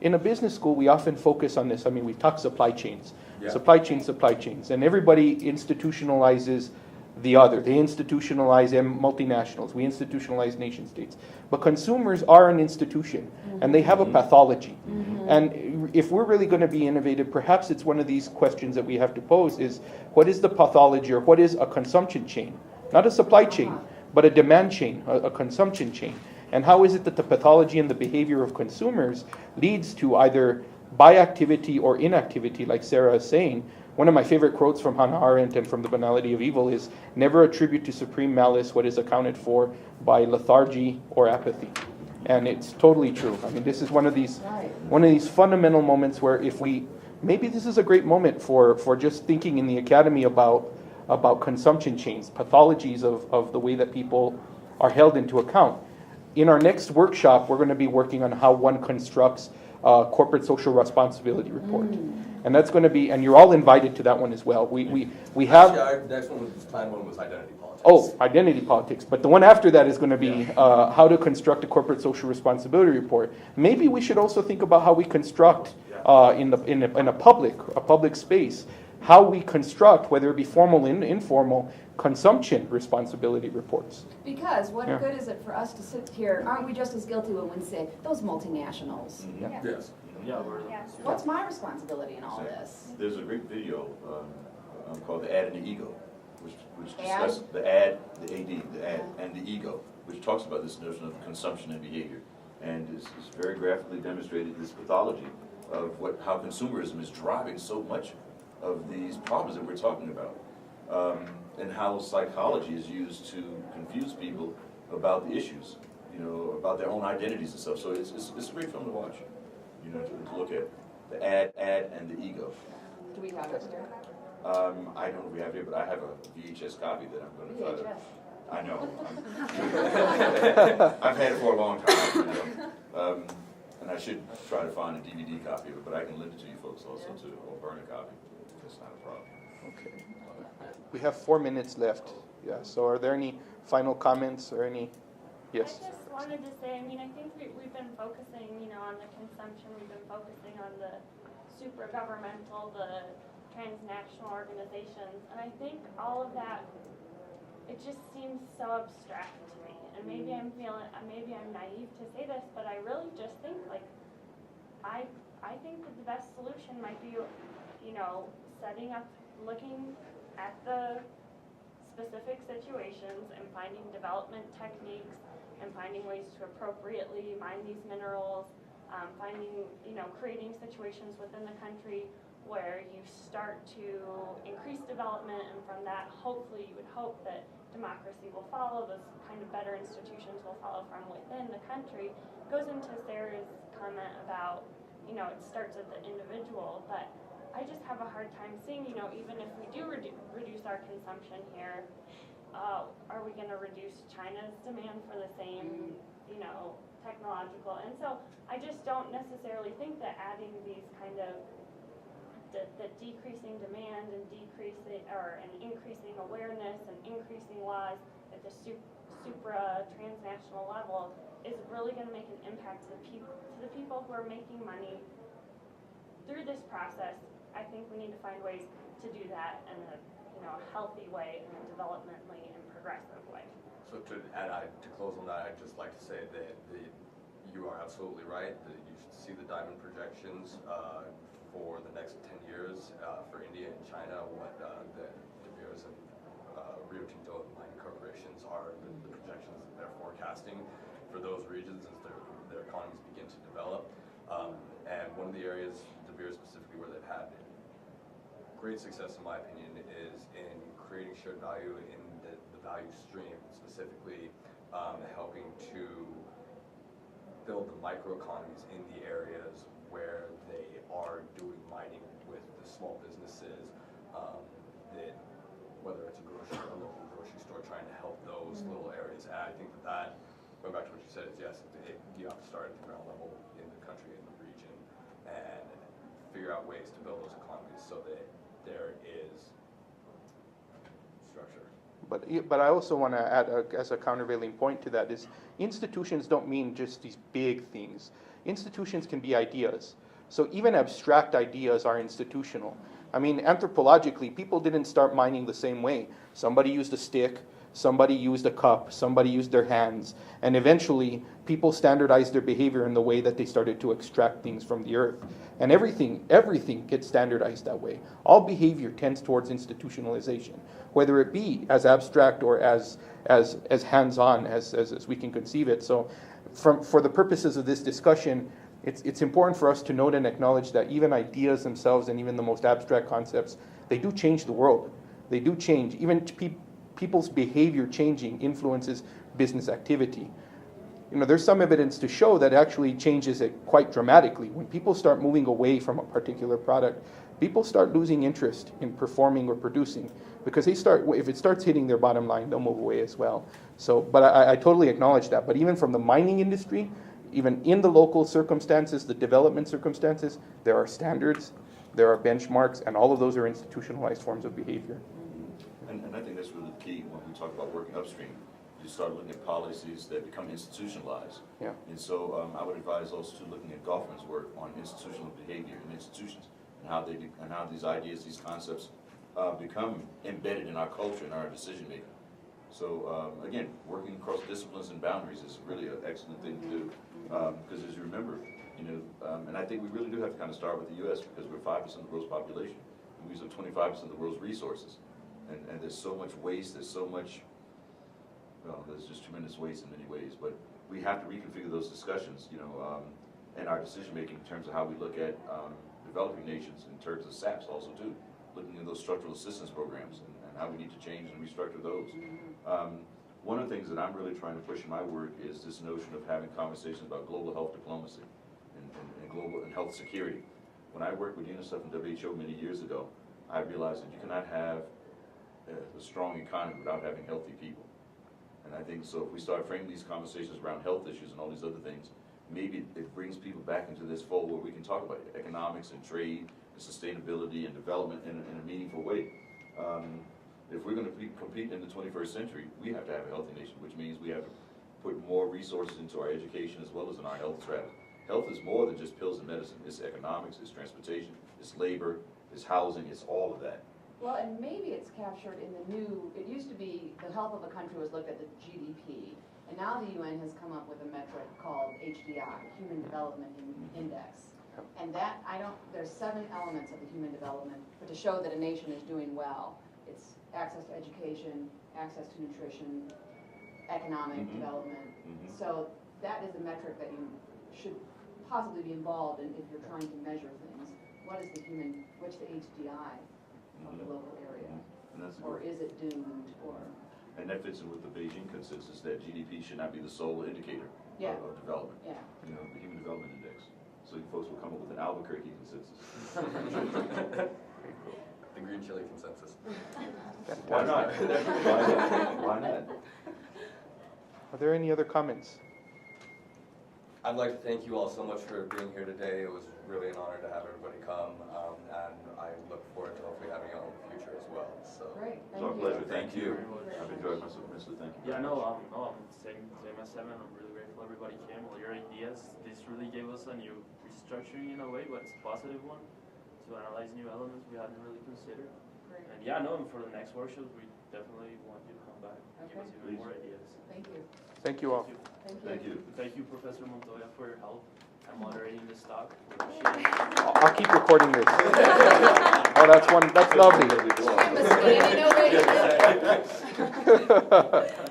in a business school, we often focus on this. I mean, we talk supply chains, Yeah. supply chains, and everybody institutionalizes the other. They institutionalize multinationals. We institutionalize nation states. But consumers are an institution, and they have a pathology. And if we're really going to be innovative, perhaps it's one of these questions that we have to pose is, what is the pathology, or what is a consumption chain? Not a supply chain, but a demand chain, a consumption chain. And how is it that the pathology and the behavior of consumers leads to either buy activity or inactivity, like Sarah is saying? One of my favorite quotes from Hannah Arendt and from The Banality of Evil is, never attribute to supreme malice what is accounted for by lethargy or apathy. And it's totally true. I mean, this is one of these fundamental moments where maybe this is a great moment for just thinking in the academy about consumption chains, pathologies of the way that people are held into account. In our next workshop, we're going to be working on how one constructs a corporate social responsibility report. And that's going to be, and you're all invited to that one as well. We have... Actually, our next one was, planned one was identity politics. Oh, identity politics. But the one after that is going to be how to construct a corporate social responsibility report. Maybe we should also think about how we construct in a public space, how we construct, whether it be formal and informal, consumption responsibility reports. Because what good is it for us to sit here? Aren't we just as guilty when we say those multinationals? Yes. What's my responsibility in all this? There's a great video called "The Ad and the Ego," which discusses the ad, the AD, the ad, and the ego, which talks about this notion of consumption and behavior, and is very graphically demonstrated this pathology of how consumerism is driving so much of these problems that we're talking about, and how psychology is used to confuse people about the issues, about their own identities and stuff. So it's a great film to watch, to look at the ad, and the ego. Do we have it here? I don't know if we have it here, but I have a VHS copy that I'm going to try to. I know. I've had it for a long time, and I should try to find a DVD copy of it, but I can lend it to you folks also too, or burn a copy. That's not a problem. Okay. We have 4 minutes left. Yeah. So are there any final comments or any? Yes. I just wanted to say, I think we've been focusing, on the consumption. We've been focusing on the super-governmental, the transnational organizations, and I think all of that, it just seems so abstract to me. And maybe I'm naive to say this, but I really just think I think that the best solution might be, setting up, looking at the specific situations and finding development techniques and finding ways to appropriately mine these minerals, creating situations within the country where you start to increase development, and from that, hopefully, you would hope that democracy will follow, those kind of better institutions will follow from within the country. Goes into Sarah's comment about, it starts at the individual, but I just have a hard time seeing, even if we do reduce our consumption here, are we going to reduce China's demand for the same, technological? And so I just don't necessarily think that adding these kind of the decreasing demand and increasing awareness and increasing laws at the supra-transnational level is really going to make an impact to the people who are making money through this process. I think we need to find ways to do that in a healthy way, in a developmentally and progressive way. So to close on that, I'd just like to say that you are absolutely right. That you should see the diamond projections for the next 10 years for India and China, what the De Beers and Rio Tinto mining corporations are, the projections that they're forecasting for those regions as their economies begin to develop. And one of the areas, De Beers specifically, where they've had great success, in my opinion, is in creating shared value in the value stream, specifically helping to build the microeconomies in the areas where they are doing mining with the small businesses, that whether it's a local grocery store, trying to help those little areas. And I think that, going back to what you said, is yes, you have to start at the ground level in the country, in the region, and figure out ways to build those economies so that there is structure. But I also want to add, as a countervailing point to that, is institutions don't mean just these big things. Institutions can be ideas. So even abstract ideas are institutional. I mean, anthropologically, people didn't start mining the same way. Somebody used a stick, somebody used a cup, somebody used their hands, and eventually people standardized their behavior in the way that they started to extract things from the earth. And everything gets standardized that way. All behavior tends towards institutionalization, whether it be as abstract or as hands-on as we can conceive it. So for the purposes of this discussion, it's important for us to note and acknowledge that even ideas themselves and even the most abstract concepts, they do change the world. They do change. Even people's behavior changing influences business activity. You know, there's some evidence to show that actually changes it quite dramatically. When people start moving away from a particular product, people start losing interest in performing or producing because if it starts hitting their bottom line, they'll move away as well. So, but I totally acknowledge that. But even from the mining industry, even in the local circumstances, the development circumstances, there are standards, there are benchmarks, and all of those are institutionalized forms of behavior. And I think that's really the key when we talk about working upstream. You start looking at policies that become institutionalized. Yeah. And so I would advise also to looking at Goffman's work on institutional behavior in institutions and how these ideas, these concepts become embedded in our culture and our decision making. So again, working across disciplines and boundaries is really an excellent thing to do because as you remember, and I think we really do have to kind of start with the U.S. because we're 5% of the world's population and we use up 25% of the world's resources. And there's so much waste, there's just tremendous waste in many ways, but we have to reconfigure those discussions, and our decision making in terms of how we look at developing nations in terms of SAPs also too, looking at those structural assistance programs and how we need to change and restructure those. One of the things that I'm really trying to push in my work is this notion of having conversations about global health diplomacy and global and health security. When I worked with UNICEF and WHO many years ago, I realized that you cannot have a strong economy without having healthy people. And I think so if we start framing these conversations around health issues and all these other things, maybe it brings people back into this fold where we can talk about economics and trade and sustainability and development in a meaningful way. If we're going to compete in the 21st century, we have to have a healthy nation, which means we have to put more resources into our education as well as in our health strategy. Health is more than just pills and medicine. It's economics, it's transportation, it's labor, it's housing, it's all of that. Well, and maybe it's captured in the new, it used to be the health of a country was looked at the GDP, and now the UN has come up with a metric called HDI, Human Development Index. And that, there's 7 elements of the human development, but to show that a nation is doing well, it's access to education, access to nutrition, economic development. So that is a metric that you should possibly be involved in if you're trying to measure things. What's the HDI? Of the local area, or is it doomed, or? And that fits in with the Beijing consensus that GDP should not be the sole indicator of development. Yeah. The Human Development Index. So you folks will come up with an Albuquerque consensus. The green chili consensus. Why not? Why not? Are there any other comments? I'd like to thank you all so much for being here today. It was really an honor to have everybody come, and I look forward to hopefully having you all in the future as well. So. Great, It's our pleasure. Thank you. I've enjoyed myself immensely. Thank you. Yeah, no, I'm saying same as 7. I'm really grateful everybody came. All your ideas, this really gave us a new restructuring in a way, but it's a positive one to analyze new elements we hadn't really considered. Great. And yeah, no, and for the next workshops, we definitely want you to come back and give us even more ideas. Thank you. Thank you all. Thank you. Thank you, Professor Montoya, for your help and moderating this talk. I'll keep recording this. Oh, that's lovely. Mosquito innovation.